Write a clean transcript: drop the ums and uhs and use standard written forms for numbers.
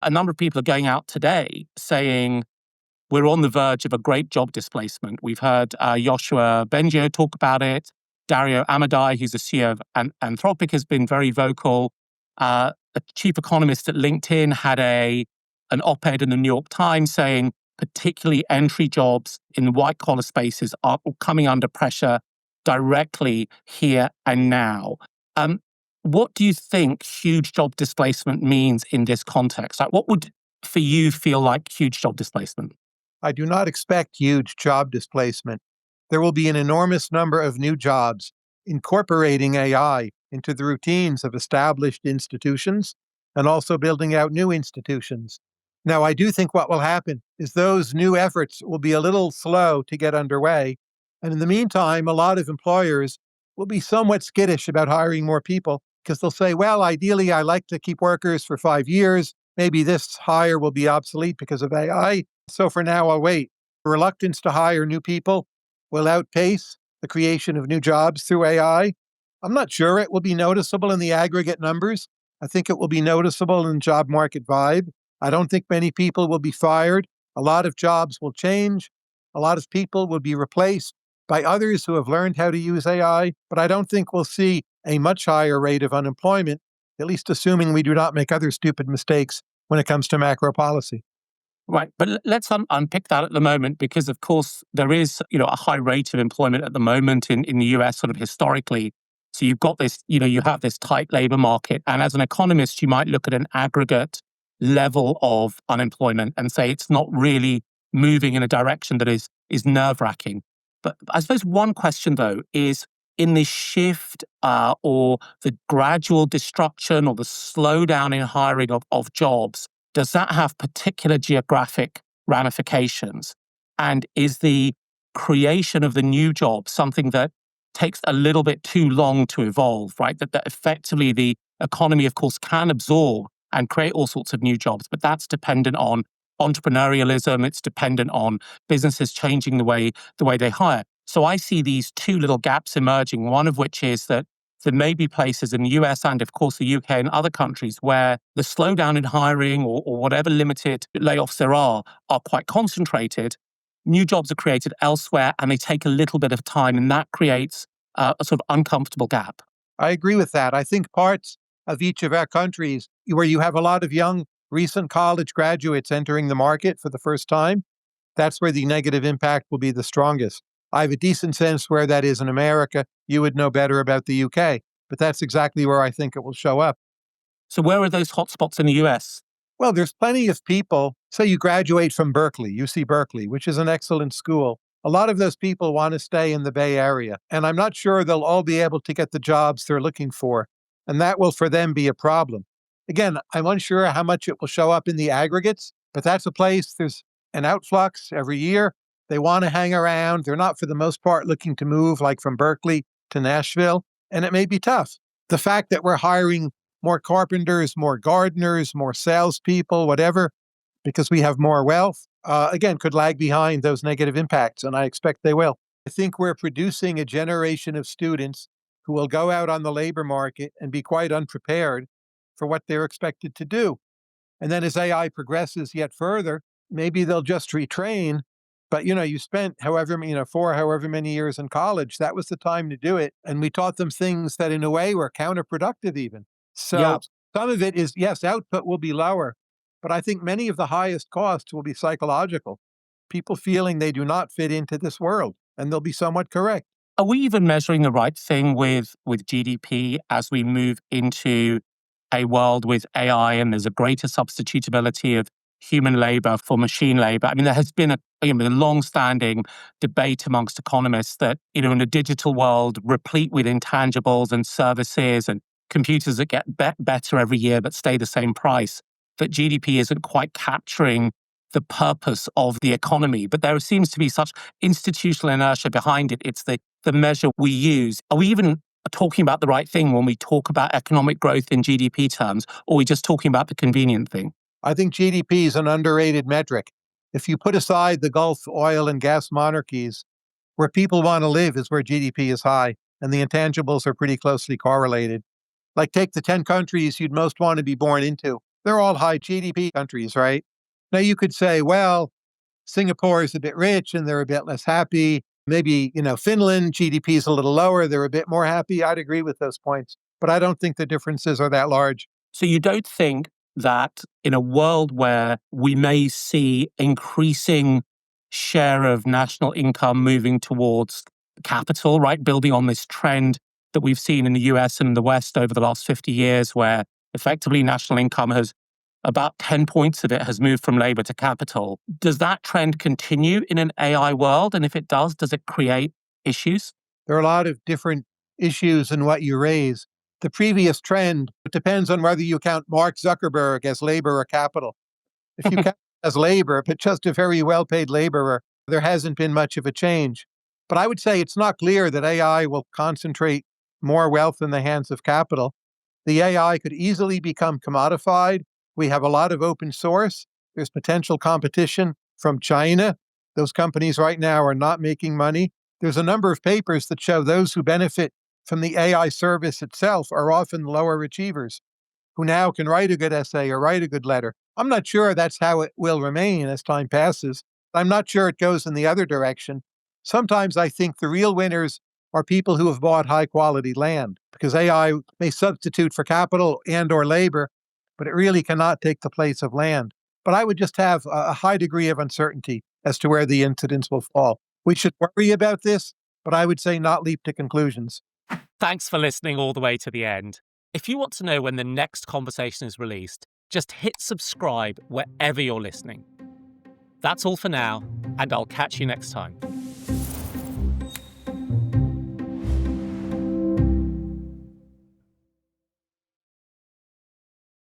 a number of people are going out today saying we're on the verge of a great job displacement. We've heard Joshua Bengio talk about it. Dario Amodei, who's the CEO of Anthropic, has been very vocal. A chief economist at LinkedIn had an op-ed in the New York Times saying particularly entry jobs in white-collar spaces are coming under pressure directly here and now. What do you think huge job displacement means in this context? Like, what would, for you, feel like huge job displacement? I do not expect huge job displacement. There will be an enormous number of new jobs incorporating AI into the routines of established institutions and also building out new institutions. Now, I do think what will happen is those new efforts will be a little slow to get underway. And in the meantime, a lot of employers will be somewhat skittish about hiring more people because they'll say, well, ideally, I like to keep workers for 5 years. Maybe this hire will be obsolete because of AI. So for now, I'll wait. Reluctance to hire new people will outpace the creation of new jobs through AI. I'm not sure it will be noticeable in the aggregate numbers. I think it will be noticeable in job market vibe. I don't think many people will be fired. A lot of jobs will change. A lot of people will be replaced by others who have learned how to use AI. But I don't think we'll see a much higher rate of unemployment, at least assuming we do not make other stupid mistakes when it comes to macro policy. Right, but let's unpick that at the moment because, of course, there is a high rate of employment at the moment in the US, sort of historically. So you've got this, you have this tight labor market, and as an economist, you might look at an aggregate level of unemployment and say it's not really moving in a direction that is nerve-wracking. But I suppose one question though is in this shift or the gradual destruction or the slowdown in hiring of jobs. Does that have particular geographic ramifications? And is the creation of the new job something that takes a little bit too long to evolve, right? That effectively the economy, of course, can absorb and create all sorts of new jobs, but that's dependent on entrepreneurialism. It's dependent on businesses changing the way they hire. So I see these two little gaps emerging, one of which is that there may be places in the US and, of course, the UK and other countries where the slowdown in hiring or whatever limited layoffs there are quite concentrated. New jobs are created elsewhere and they take a little bit of time, and that creates a sort of uncomfortable gap. I agree with that. I think parts of each of our countries where you have a lot of young, recent college graduates entering the market for the first time, that's where the negative impact will be the strongest. I have a decent sense where that is in America. You would know better about the UK, but that's exactly where I think it will show up. So where are those hotspots in the US? Well, there's plenty of people. Say you graduate from Berkeley, UC Berkeley, which is an excellent school. A lot of those people want to stay in the Bay Area, and I'm not sure they'll all be able to get the jobs they're looking for, and that will for them be a problem. Again, I'm unsure how much it will show up in the aggregates, but that's a place, there's an outflux every year. They want to hang around. They're not, for the most part, looking to move like from Berkeley to Nashville, and it may be tough. The fact that we're hiring more carpenters, more gardeners, more salespeople, whatever, because we have more wealth, again, could lag behind those negative impacts, and I expect they will. I think we're producing a generation of students who will go out on the labor market and be quite unprepared for what they're expected to do. And then as AI progresses yet further, maybe they'll just retrain. But, you spent however many years in college, that was the time to do it. And we taught them things that in a way were counterproductive even. So some of it is, yes, output will be lower, but I think many of the highest costs will be psychological. People feeling they do not fit into this world, and they'll be somewhat correct. Are we even measuring the right thing with GDP as we move into a world with AI and there's a greater substitutability of human labor for machine labor? I mean, there has been a long-standing debate amongst economists that, in a digital world replete with intangibles and services and computers that get better every year but stay the same price, that GDP isn't quite capturing the purpose of the economy. But there seems to be such institutional inertia behind it. It's the measure we use. Are we even talking about the right thing when we talk about economic growth in GDP terms, or are we just talking about the convenient thing? I think GDP is an underrated metric. If you put aside the Gulf oil and gas monarchies, where people want to live is where GDP is high, and the intangibles are pretty closely correlated. Like take the 10 countries you'd most want to be born into. They're all high GDP countries, right? Now you could say, well, Singapore is a bit rich and they're a bit less happy. Maybe, Finland, GDP is a little lower. They're a bit more happy. I'd agree with those points, but I don't think the differences are that large. So you don't think that in a world where we may see increasing share of national income moving towards capital, right? Building on this trend that we've seen in the US and the West over the last 50 years, where effectively national income has about 10 points of it has moved from labor to capital. Does that trend continue in an AI world? And if it does it create issues? There are a lot of different issues in what you raise. The previous trend, it depends on whether you count Mark Zuckerberg as labor or capital. If you count as labor, but just a very well paid laborer, there hasn't been much of a change. But I would say it's not clear that AI will concentrate more wealth in the hands of capital. The AI could easily become commodified. We have a lot of open source. There's potential competition from China. Those companies right now are not making money. There's a number of papers that show those who benefit from the AI service itself are often lower achievers who now can write a good essay or write a good letter. I'm not sure that's how it will remain as time passes. I'm not sure it goes in the other direction. Sometimes I think the real winners are people who have bought high quality land, because AI may substitute for capital and or labor, but it really cannot take the place of land. But I would just have a high degree of uncertainty as to where the incidence will fall. We should worry about this, but I would say not leap to conclusions. Thanks for listening all the way to the end. If you want to know when the next conversation is released, just hit subscribe wherever you're listening. That's all for now, and I'll catch you next time.